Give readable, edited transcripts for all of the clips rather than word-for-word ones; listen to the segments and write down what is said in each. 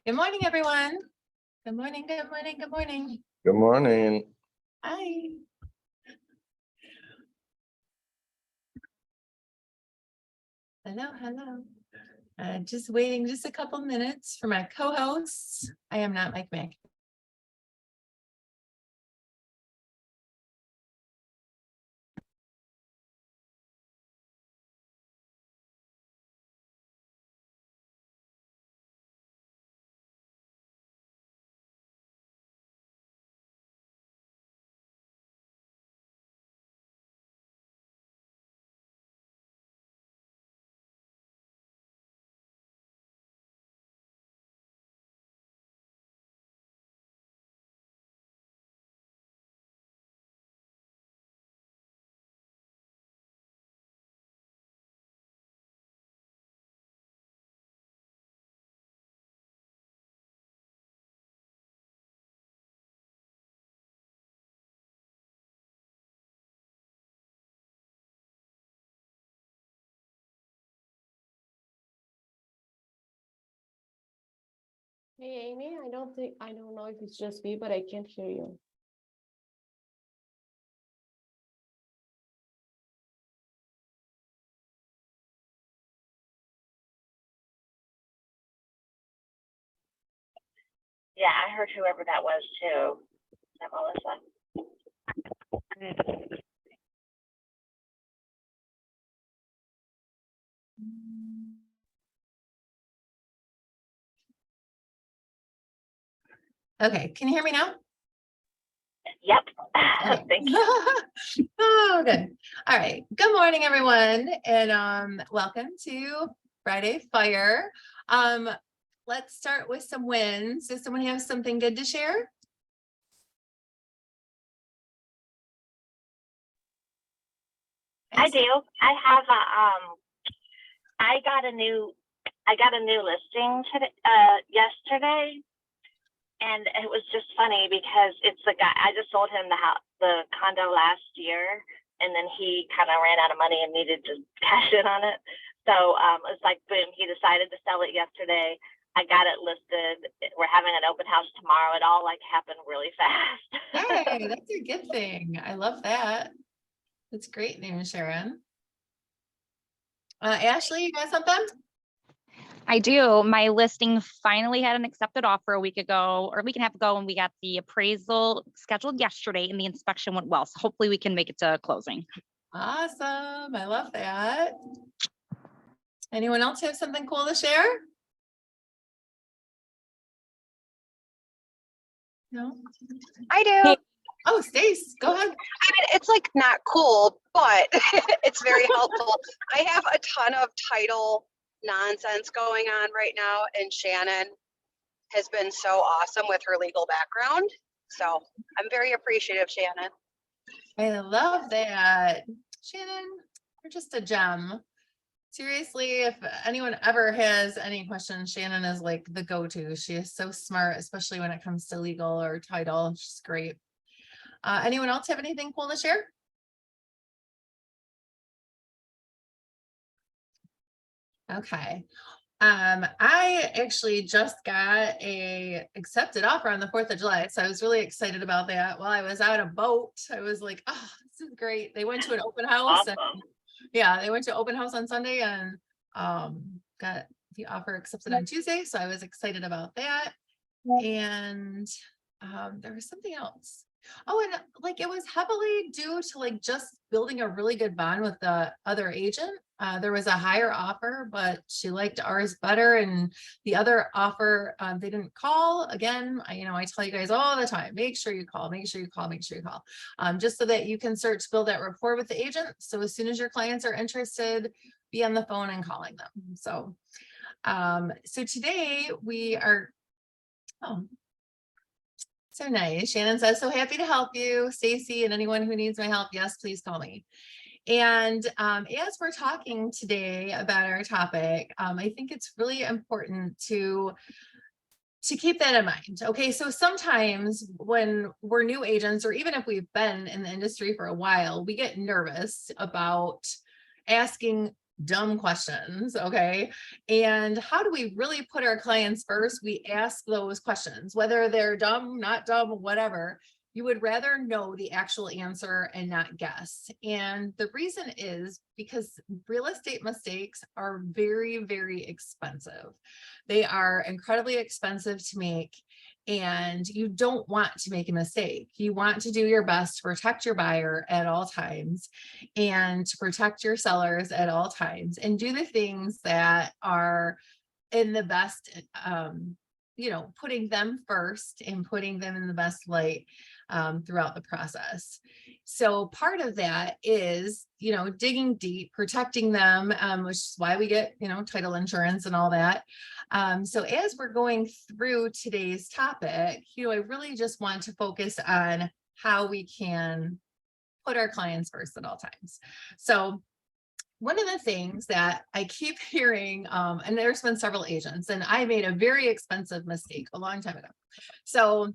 Good morning, everyone. Good morning, good morning, good morning. Good morning. Hi. Hello, hello. Just waiting just a couple minutes for my co-hosts. I am not Mike Mack. Hey Amy, I don't know if it's just me, but I can't hear you. Yeah, I heard whoever that was too. Is that Melissa? Okay, can you hear me now? Yep. Okay. Thank you. Oh, good. All right. Good morning, everyone, and welcome to Friday Fire. Let's start with some wins. Does someone have something good to share? I do. I have I got a new listing today, yesterday, and it was just funny because it's the guy. I just sold him the condo last year, and then he kind of ran out of money and needed to cash in on it. So it's like boom, he decided to sell it yesterday. I got it listed. We're having an open house tomorrow. It all like happened really fast. Hey, that's a good thing. I love that. That's great news, Sharon. Ashley, you got something? I do. My listing finally had an accepted offer a week ago or a week and a half ago, and we got the appraisal scheduled yesterday and the inspection went well. So hopefully we can make it to closing. Awesome. I love that. Anyone else have something cool to share? No? I do. Oh, Stace, go ahead. I mean, it's like not cool, but it's very helpful. I have a ton of title nonsense going on right now, and Shannon has been so awesome with her legal background. So I'm very appreciative, Shannon. I love that. Shannon, you're just a gem. Seriously, if anyone ever has any questions, Shannon is like the go-to. She is so smart, especially when it comes to legal or title. She's great. Anyone else have anything cool to share? Okay. I actually just got a accepted offer on the 4th of July. So I was really excited about that. While I was out a boat, I was like, oh, this is great. They went to an open house. Awesome. And, yeah, they went to open house on Sunday and got the offer accepted on Tuesday. So I was excited about that. And there was something else. Oh, and like it was heavily due to like just building a really good bond with the other agent. There was a higher offer, but she liked ours better. And the other offer, they didn't call. Again, I tell you guys all the time, make sure you call, make sure you call, make sure you call, just so that you can start to build that rapport with the agent. So as soon as your clients are interested, be on the phone and calling them. So, so today we are, oh, so nice. Shannon says, so happy to help you, Stacy, and anyone who needs my help. Yes, please call me. And as we're talking today about our topic, I think it's really important to keep that in mind. Okay, so sometimes when we're new agents, or even if we've been in the industry for a while, we get nervous about asking dumb questions. Okay. And how do we really put our clients first? We ask those questions, whether they're dumb, not dumb, whatever. You would rather know the actual answer and not guess. And the reason is because real estate mistakes are very, very expensive. They are incredibly expensive to make. And you don't want to make a mistake. You want to do your best to protect your buyer at all times and to protect your sellers at all times and do the things that are in the best, putting them first and putting them in the best light throughout the process. So part of that is, digging deep, protecting them, which is why we get, title insurance and all that. So as we're going through today's topic, I really just want to focus on how we can put our clients first at all times. So one of the things that I keep hearing, and there's been several agents, and I made a very expensive mistake a long time ago. So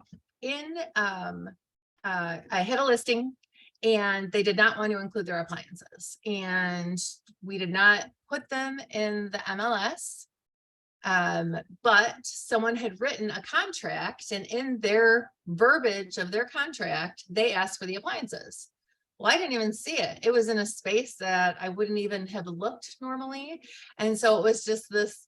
I had a listing and they did not want to include their appliances, and we did not put them in the MLS. But someone had written a contract, and in their verbiage of their contract, they asked for the appliances. Well, I didn't even see it. It was in a space that I wouldn't even have looked normally. And so it was just this,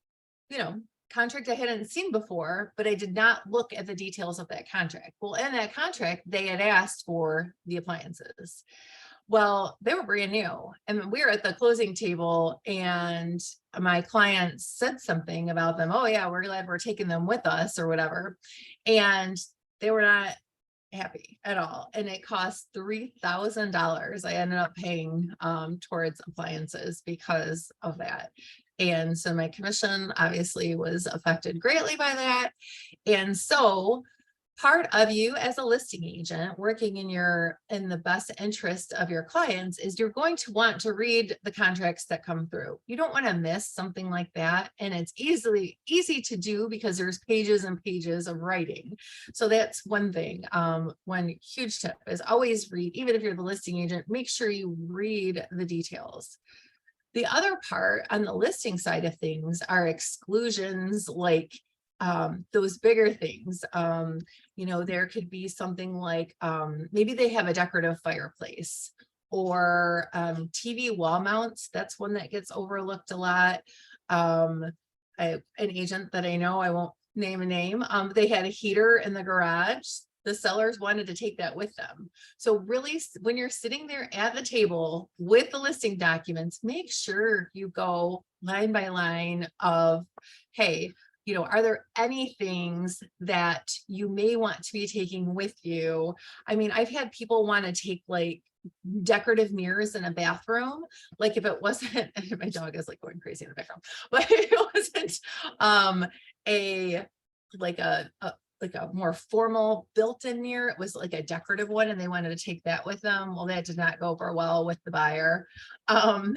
contract I hadn't seen before, but I did not look at the details of that contract. Well, in that contract, they had asked for the appliances. Well, they were brand new. And we were at the closing table and my client said something about them. Oh yeah, we're glad we're taking them with us or whatever. And they were not happy at all. And it cost $3,000. I ended up paying towards appliances because of that. And so my commission obviously was affected greatly by that. And so part of you as a listing agent working in the best interest of your clients is you're going to want to read the contracts that come through. You don't want to miss something like that. And it's easy to do because there's pages and pages of writing. So that's one thing. One huge tip is always read, even if you're the listing agent, make sure you read the details. The other part on the listing side of things are exclusions, like those bigger things. There could be something like maybe they have a decorative fireplace or TV wall mounts. That's one that gets overlooked a lot. An agent that I know, I won't name a name, they had a heater in the garage. The sellers wanted to take that with them. So really, when you're sitting there at the table with the listing documents, make sure you go line by line of, hey, are there any things that you may want to be taking with you? I mean, I've had people want to take like decorative mirrors in a bathroom. Like if it wasn't, my dog is like going crazy in the background, but it wasn't a more formal built-in mirror. It was like a decorative one and they wanted to take that with them. Well, that did not go over well with the buyer. So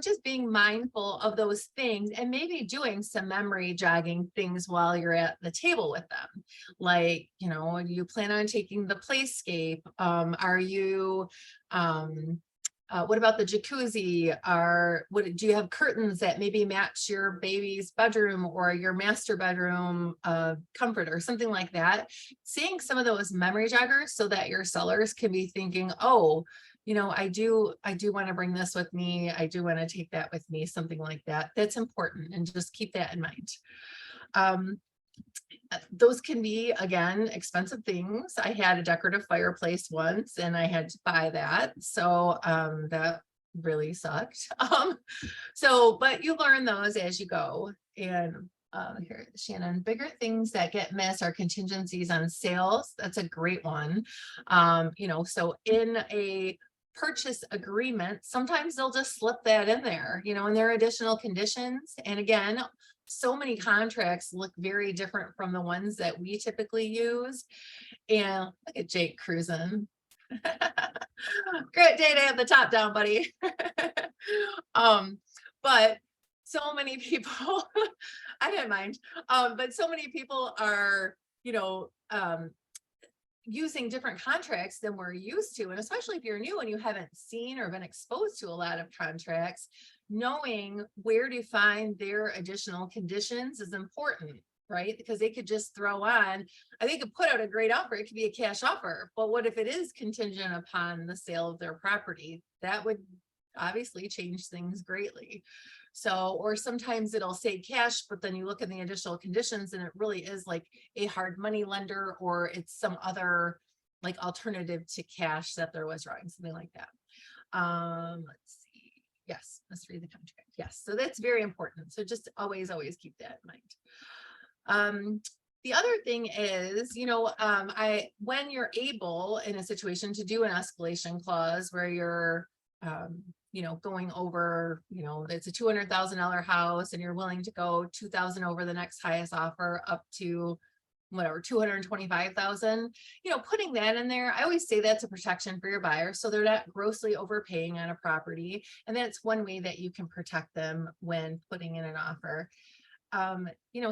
just being mindful of those things and maybe doing some memory jogging things while you're at the table with them. Like, you plan on taking the playscape? Are you, what about the jacuzzi? Do you have curtains that maybe match your baby's bedroom or your master bedroom comfort or something like that? Seeing some of those memory joggers so that your sellers can be thinking, oh, I do want to bring this with me. I do want to take that with me, something like that. That's important. And just keep that in mind. Those can be, again, expensive things. I had a decorative fireplace once and I had to buy that. So that really sucked. But you learn those as you go. And here, Shannon, bigger things that get missed are contingencies on sales. That's a great one. So in a purchase agreement, sometimes they'll just slip that in there, and there are additional conditions. And again, so many contracts look very different from the ones that we typically use. And look at Jake cruising. Great day to have the top down, buddy. But so many people, I didn't mind, but so many people are, using different contracts than we're used to. And especially if you're new and you haven't seen or been exposed to a lot of contracts, knowing where to find their additional conditions is important, right? Because they could just throw on, I think could put out a great offer. It could be a cash offer, but what if it is contingent upon the sale of their property? That would obviously change things greatly. So, or sometimes it'll say cash, but then you look at the additional conditions and it really is like a hard money lender, or it's some other like alternative to cash that they're withdrawing, something like that. Let's see. Yes, let's read the contract. Yes, so that's very important. So just always keep that in mind. The other thing is, when you're able in a situation to do an escalation clause where you're, going over, it's a $200,000 house and you're willing to go 2,000 over the next highest offer up to whatever, 225,000, putting that in there. I always say that's a protection for your buyer. So they're not grossly overpaying on a property. And that's one way that you can protect them when putting in an offer.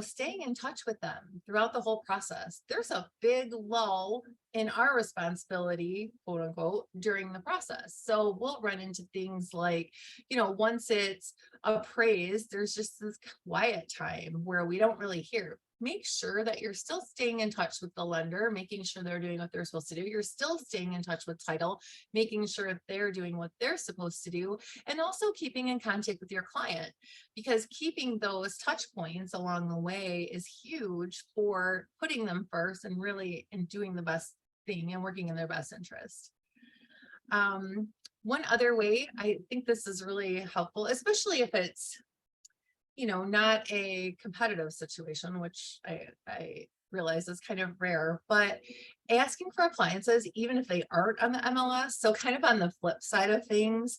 Staying in touch with them throughout the whole process. There's a big lull in our responsibility, quote unquote, during the process. So we'll run into things like, once it's appraised, there's just this quiet time where we don't really hear. Make sure that you're still staying in touch with the lender, making sure they're doing what they're supposed to do. You're still staying in touch with title, making sure they're doing what they're supposed to do, and also keeping in contact with your client, because keeping those touch points along the way is huge for putting them first and really and doing the best thing and working in their best interest. One other way, I think this is really helpful, especially if it's not a competitive situation, which I realize is kind of rare, but asking for appliances, even if they aren't on the MLS. So kind of on the flip side of things,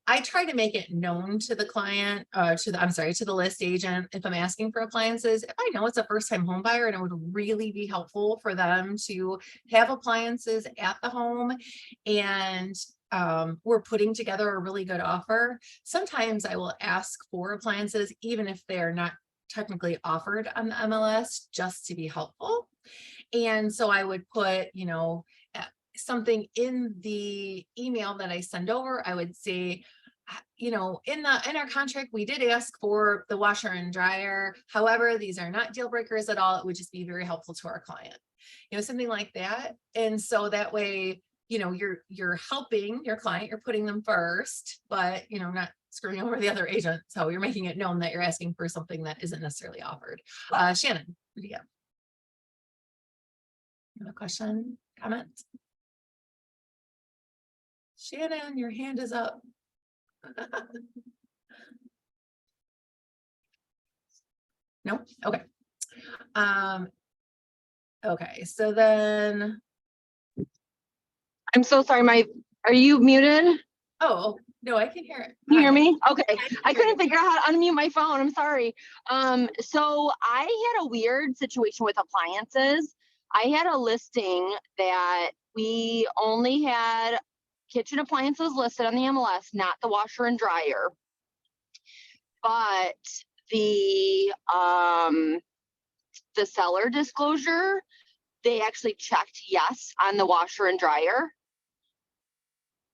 I try to make it known to the client, to the list agent, if I'm asking for appliances, if I know it's a first time home buyer and it would really be helpful for them to have appliances at the home, and we're putting together a really good offer. Sometimes I will ask for appliances, even if they're not technically offered on the MLS, just to be helpful. And so I would put, something in the email that I send over. I would say, in our contract, we did ask for the washer and dryer. However, these are not deal breakers at all. It would just be very helpful to our client, something like that. And so that way, you're helping your client, you're putting them first, but not screwing over the other agent. So you're making it known that you're asking for something that isn't necessarily offered. Shannon, what do you have? You have a question, comment? Shannon, your hand is up. No? Okay. Okay, so then, I'm so sorry, are you muted? oh, no, I can hear it. Can you hear Hi. me? Okay. I can I hear couldn't you. figure out how to unmute my phone. I'm sorry. So I had a weird situation with appliances. I had a listing that we only had kitchen appliances listed on the MLS, not the washer and dryer. But the seller disclosure, they actually checked yes on the washer and dryer.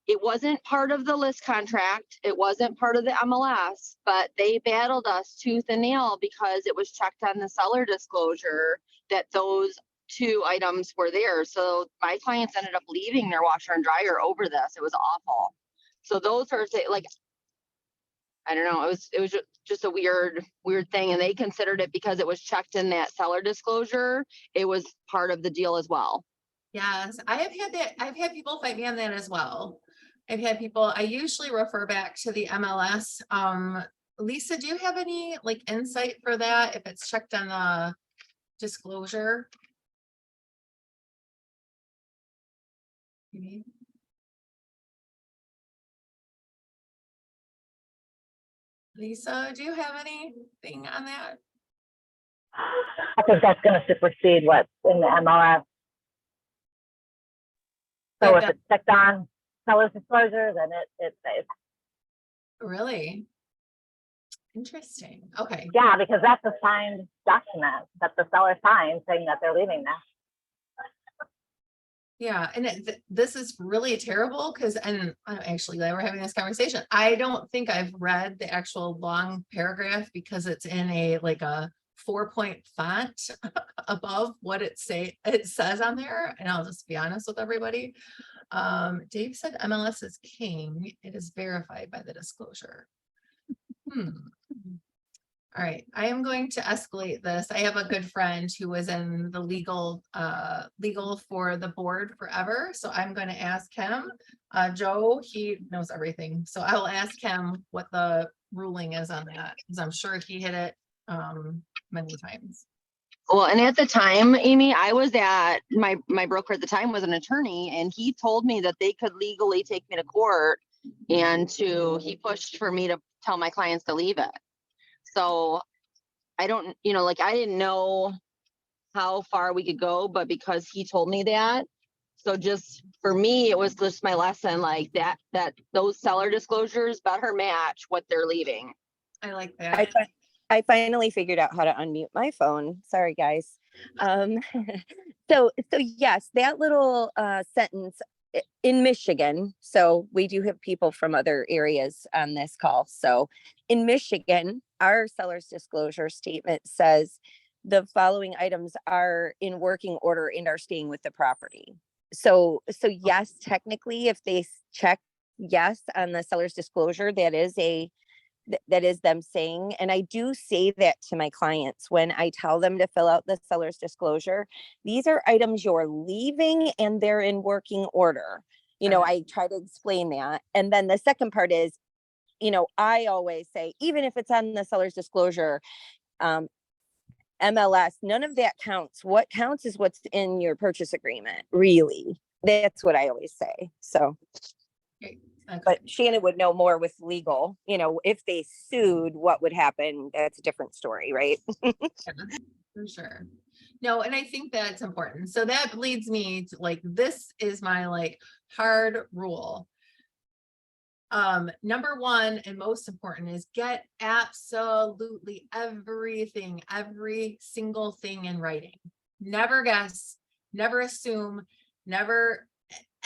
It wasn't part of the list contract. It wasn't part of the MLS, but they battled us tooth and nail because it was checked on the seller disclosure that those two items were there. So my clients ended up leaving their washer and dryer over this. It was awful. So those are like, I don't know. It was just a weird thing. And they considered it because it was checked in that seller disclosure. It was part of the deal as well. Yes, I have had that. I've had people fight me on that as well. I've had people, I usually refer back to the MLS. Lisa, do you have any like insight for that if it's checked on the disclosure? Maybe. Lisa, do you have anything on that? I think that's going to supersede what's in the MLS. So if it's checked on seller's disclosure, then it stays. Really? Interesting. Okay. Yeah, because that's a signed document that the seller signed saying that they're leaving now. Yeah, and this is really terrible because, and I'm actually glad we're having this conversation. I don't think I've read the actual long paragraph because it's in like a 4-point font above what it says on there. And I'll just be honest with everybody. Dave said MLS is king. It is verified by the disclosure. All right, I am going to escalate this. I have a good friend who was in the legal for the board forever. So I'm going to ask him, Joe, he knows everything. So I will ask him what the ruling is on that, because I'm sure he hit it many times. Well, and at the time, Amy, I was at my broker at the time was an attorney, and he told me that they could legally take me to court, and he pushed for me to tell my clients to leave it. So I don't, like, I didn't know how far we could go, but because he told me that, so just for me, it was just my lesson, like that those seller disclosures better match what they're leaving. I like that. I finally figured out how to unmute my phone. Sorry, guys. So yes, that little sentence in Michigan. So we do have people from other areas on this call. So in Michigan, our seller's disclosure statement says the following items are in working order and are staying with the property. So yes, technically, if they check yes on the seller's disclosure, that is them saying, and I do say that to my clients when I tell them to fill out the seller's disclosure, these are items you're leaving and they're in working order. I try to explain that. And then the second part is, I always say, even if it's on the seller's disclosure, MLS, none of that counts. What counts is what's in your purchase agreement, really. That's what I always say. So. Okay. But Shannon would know more with legal, if they sued, what would happen? That's a different story, right? For sure. No, and I think that's important. So that leads me to this is my hard rule. Number one and most important is get absolutely everything, every single thing in writing. Never guess, never assume, never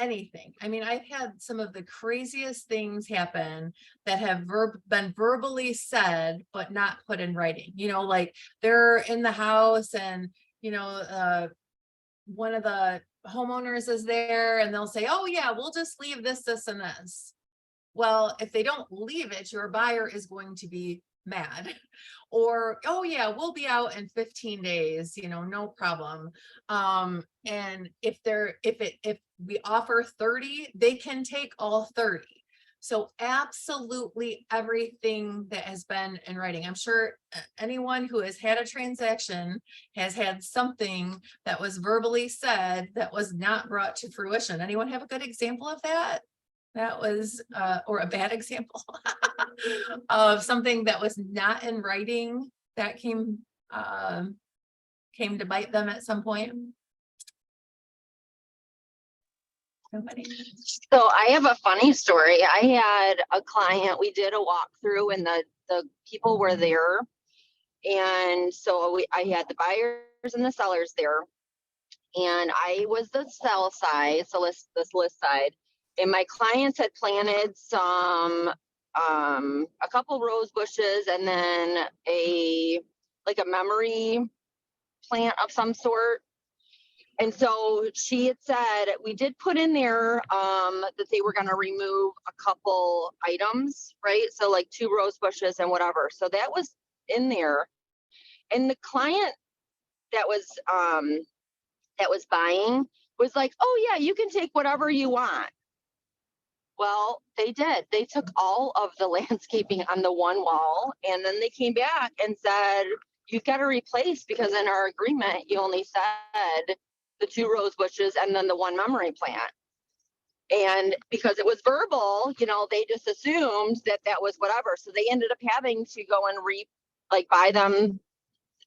anything. I mean, I've had some of the craziest things happen that have been verbally said, but not put in writing, like they're in the house and, one of the homeowners is there and they'll say, oh yeah, we'll just leave this, this, and this. Well, if they don't leave it, your buyer is going to be mad. Or, oh yeah, we'll be out in 15 days, no problem. And if we offer 30, they can take all 30. So absolutely everything that has been in writing. I'm sure anyone who has had a transaction has had something that was verbally said that was not brought to fruition. Anyone have a good example of that? That was, or a bad example of something that was not in writing that came to bite them at some point? Nobody. So I have a funny story. I had a client, we did a walkthrough and the people were there. And so I had the buyers and the sellers there. And I was the sell side, so this list side. And my clients had planted a couple rose bushes and then a memory plant of some sort. And so she had said, we did put in there that they were going to remove a couple items, right? So like 2 rose bushes and whatever. So that was in there. And the client that was buying was like, oh yeah, you can take whatever you want. Well, they did. They took all of the landscaping on the one wall, and then they came back and said, you've got to replace, because in our agreement, you only said the 2 rose bushes and then the 1 memory plant. And because it was verbal, they just assumed that was whatever. So they ended up having to go and buy them,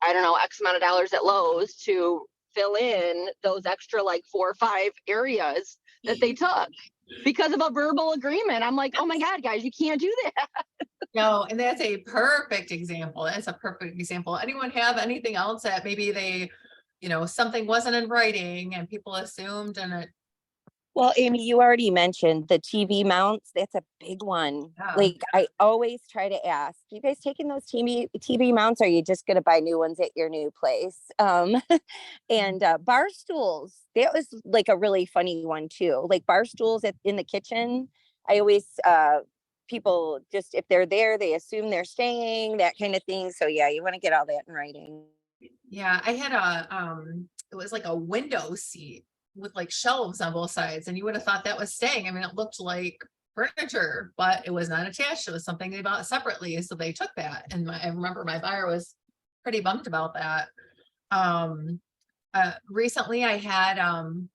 I don't know, X amount of dollars at Lowe's to fill in those extra 4 or 5 areas that they took. Because of a verbal agreement. I'm like, oh my God, guys, you can't do that. No, and that's a perfect example. That's a perfect example. Anyone have anything else that maybe they, something wasn't in writing and people assumed and it Well, Amy, you already mentioned the TV mounts. That's a big one. Yeah. Like I always try to ask, you guys taking those TV mounts? Or are you just going to buy new ones at your new place? And bar stools. That was like a really funny one too. Like bar stools in the kitchen. I always, people just, if they're there, they assume they're staying, that kind of thing. So yeah, you want to get all that in writing. Yeah, I had it was like a window seat with like shelves on both sides, and you would have thought that was staying. I mean, it looked like furniture, but it was not attached. It was something they bought separately, so they took that. And I remember my buyer was pretty bummed about that. Recently I had an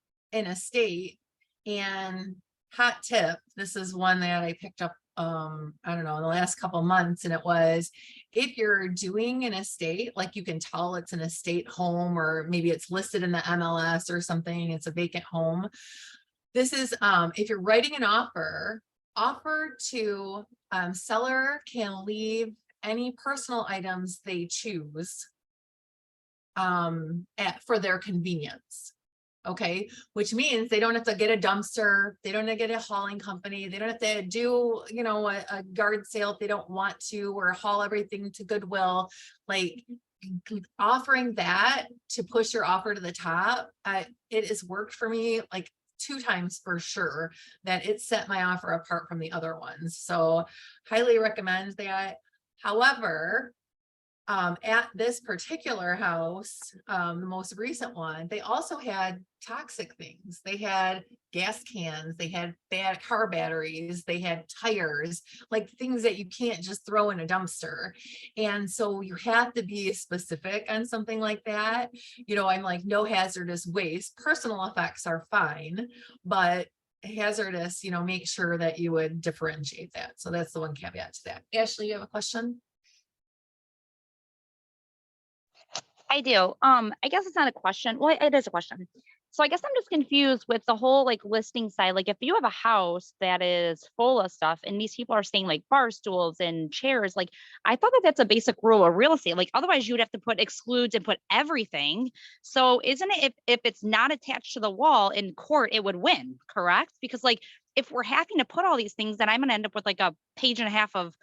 estate, and hot tip, this is one that I picked up I don't know, in the last couple months, and it was, if you're doing an estate, like you can tell it's an estate home, or maybe it's listed in the MLS or something, it's a vacant home. This is if you're writing an offer to seller can leave any personal items they choose for their convenience. Okay, which means they don't have to get a dumpster, they don't have to get a hauling company, they don't have to do, you know, a yard sale if they don't want to, or haul everything to Goodwill. Like offering that to push your offer to the top, it has worked for me like 2 times for sure, that it set my offer apart from the other ones. So highly recommend that. However, at this particular house, the most recent one, they also had toxic things. They had gas cans, they had bad car batteries, they had tires, like things that you can't just throw in a dumpster. And so you have to be specific on something like that. You know, I'm like, no hazardous waste. Personal effects are fine, but hazardous, you know, make sure that you would differentiate that. So that's the one caveat to that. Ashley, you have a question? I do. I guess it's not a question. Well, it is a question. So I guess I'm just confused with the whole like listing side. Like if you have a house that is full of stuff and these people are staying like bar stools and chairs, like I thought that that's a basic rule of real estate. Like otherwise you would have to put excludes and put everything. So isn't it if it's not attached to the wall in court, it would win, correct? Because like if we're having to put all these things, then I'm gonna end up with like a page and a half of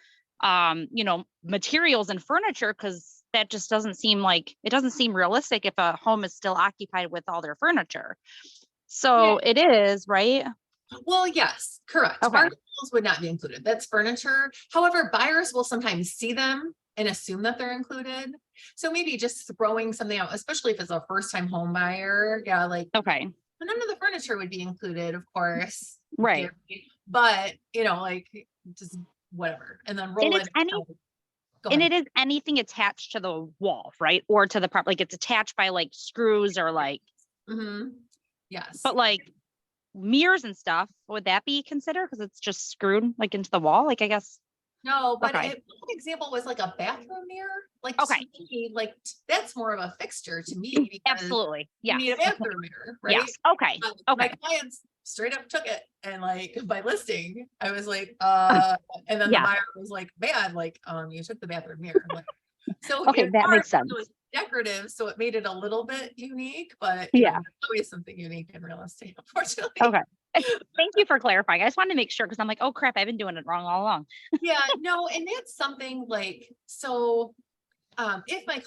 you know, materials and furniture, because that just doesn't seem like, it doesn't seem realistic if a home is still occupied with all their furniture. So it is, right? Well, yes, correct. Okay. Bar stools would not be included. That's furniture. However, buyers will sometimes see them and assume that they're included. So maybe just throwing something out, especially if it's a first time home buyer. Yeah, like Okay. none of the furniture would be included, of course. Right. But you know, like just whatever. And then roll And it. Go and ahead. it is anything attached to the wall, right? Or to the prop, like it's attached by like screws or like, Mhm. Yes. but like mirrors and stuff, would that be considered? Because it's just screwed like into the wall, like I guess. No, but Okay. an example was like a bathroom mirror. Like Okay. to me, like that's more of a fixture to me. Because Absolutely. you Yeah. need a bathroom mirror, right? Yes. Okay. My Okay. clients straight up took it, and like by listing, I was like, and then Yeah. the buyer was like, man, like, you took the bathroom mirror. I'm like, so Okay, in that part, makes sense. it was decorative, so it made it a little bit unique, but Yeah. there's always something unique in real estate, unfortunately. Okay. Thank you for clarifying. I just wanted to make sure because I'm like, oh crap, I've been doing it wrong all along. Yeah, no, and that's something like, so if like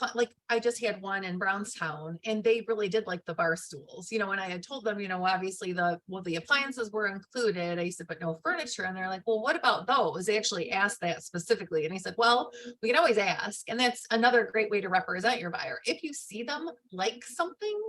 I just had one in Brownstown, and they really did like the bar stools, you know, and I had told them, you know, obviously the appliances were included. I said, but no furniture. And they're like, well, what about those? They actually asked that specifically. And I said, well, we can always ask. And that's another great way to represent your buyer. If you see them like something,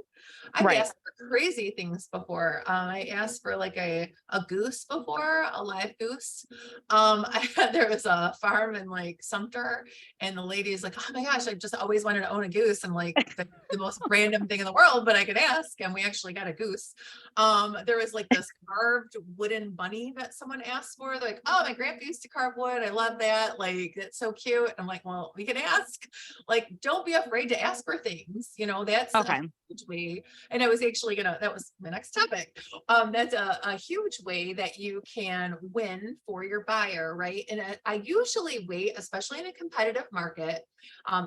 I've Right. asked for crazy things before. I asked for like a goose before, a live goose. There was a farm in like Sumter, and the lady's like, oh my gosh, I just always wanted to own a goose. And like the most random thing in the world, but I could ask. And we actually got a goose. There was like this carved wooden bunny that someone asked for. They're like, oh, my grandpa used to carve wood. I love that. Like, it's so cute. I'm like, well, we can ask. Like, don't be afraid to ask for things. You know, that's Okay. a huge way way, and I was actually that was my next topic. That's a huge way that you can win for your buyer, right? And I usually wait, especially in a competitive market.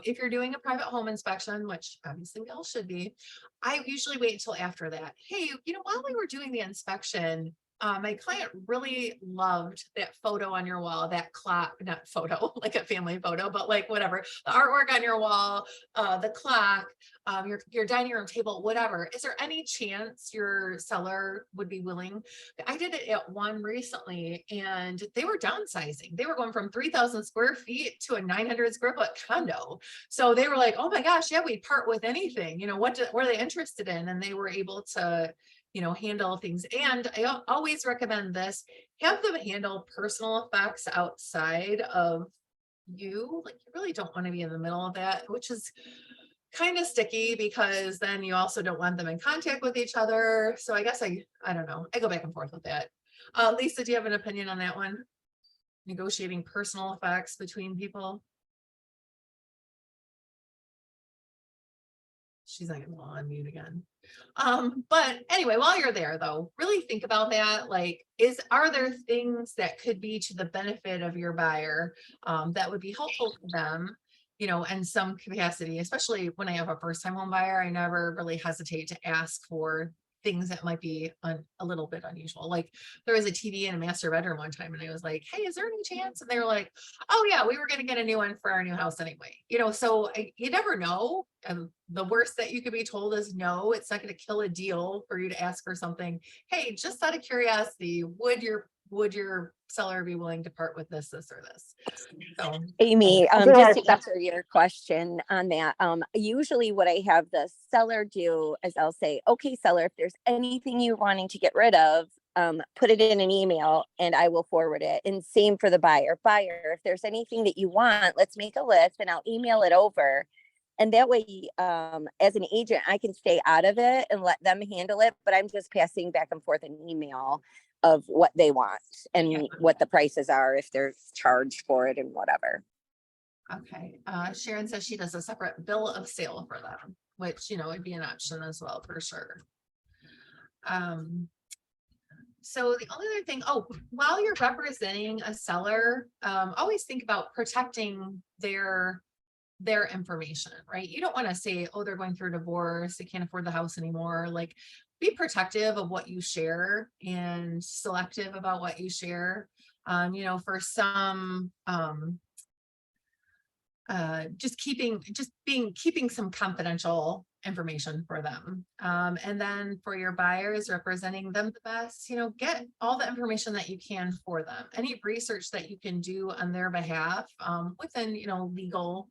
If you're doing a private home inspection, which obviously we all should be, I usually wait until after that. Hey, while we were doing the inspection, my client really loved that photo on your wall, that clock, not photo, like a family photo, but like whatever, the artwork on your wall, the clock, your dining room table, whatever. Is there any chance your seller would be willing? I did it at one recently and they were downsizing. They were going from 3,000 square feet to a 900 square foot condo. So they were like, oh my gosh, yeah, we'd part with anything. What are they interested in? And they were able to handle things. And I always recommend this, have them handle personal effects outside of you. Like you really don't want to be in the middle of that, which is kind of sticky because then you also don't want them in contact with each other. So I guess I don't know. I go back and forth with that. Lisa, do you have an opinion on that one? Negotiating personal effects between people. She's not gonna unmute again. But anyway, while you're there though, really think about that. Like, are there things that could be to the benefit of your buyer that would be helpful to them, in some capacity, especially when I have a first time home buyer, I never really hesitate to ask for things that might be a little bit unusual. Like there was a TV in a master bedroom one time and I was like, hey, is there any chance? And they were like, oh yeah, we were going to get a new one for our new house anyway. So you never know. And the worst that you could be told is no, it's not going to kill a deal for you to ask for something. Hey, just out of curiosity, would your seller be willing to part with this or this? So Amy, I think just to that's- answer your question on that, usually what I have the seller do is I'll say, okay, seller, if there's anything you're wanting to get rid of, put it in an email and I will forward it. And same for the buyer. Buyer, if there's anything that you want, let's make a list and I'll email it over. And that way, as an agent, I can stay out of it and let them handle it, but I'm just passing back and forth an email of what they want and what the prices are, if they're charged for it and whatever. okay. Sharon says she does a separate bill of sale for them, which, would be an option as well, for sure. So the only other thing, while you're representing a seller, always think about protecting their information, right? You don't want to say, oh, they're going through a divorce, they can't afford the house anymore. Like, be protective of what you share and selective about what you share. For some, just keeping some confidential information for them. And then for your buyers, representing them the best, get all the information that you can for them. Any research that you can do on their behalf, within, legal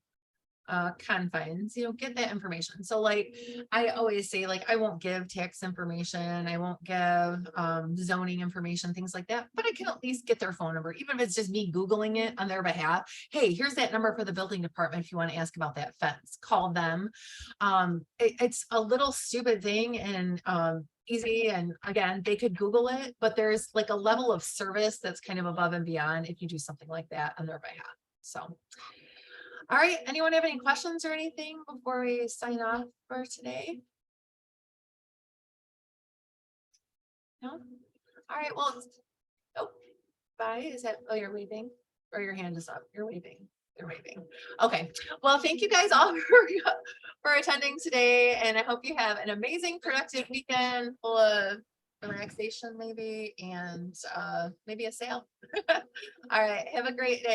confines, get that information. So like I always say, like, I won't give tax information, I won't give zoning information, things like that, but I can at least get their phone number, even if it's just me Googling it on their behalf. Hey, here's that number for the building department if you want to ask about that fence, call them. It's a little stupid thing and easy, and again, they could Google it, but there's like a level of service that's kind of above and beyond if you do something like that on their behalf. So all right, anyone have any questions or anything before we sign off for today? No? All right, well, bye. Is that, you're waving or your hand is up? You're waving. You're waving. Okay, well, thank you guys all for attending today, and I hope you have an amazing, productive weekend full of relaxation maybe, and maybe a sale. All right, have a great day.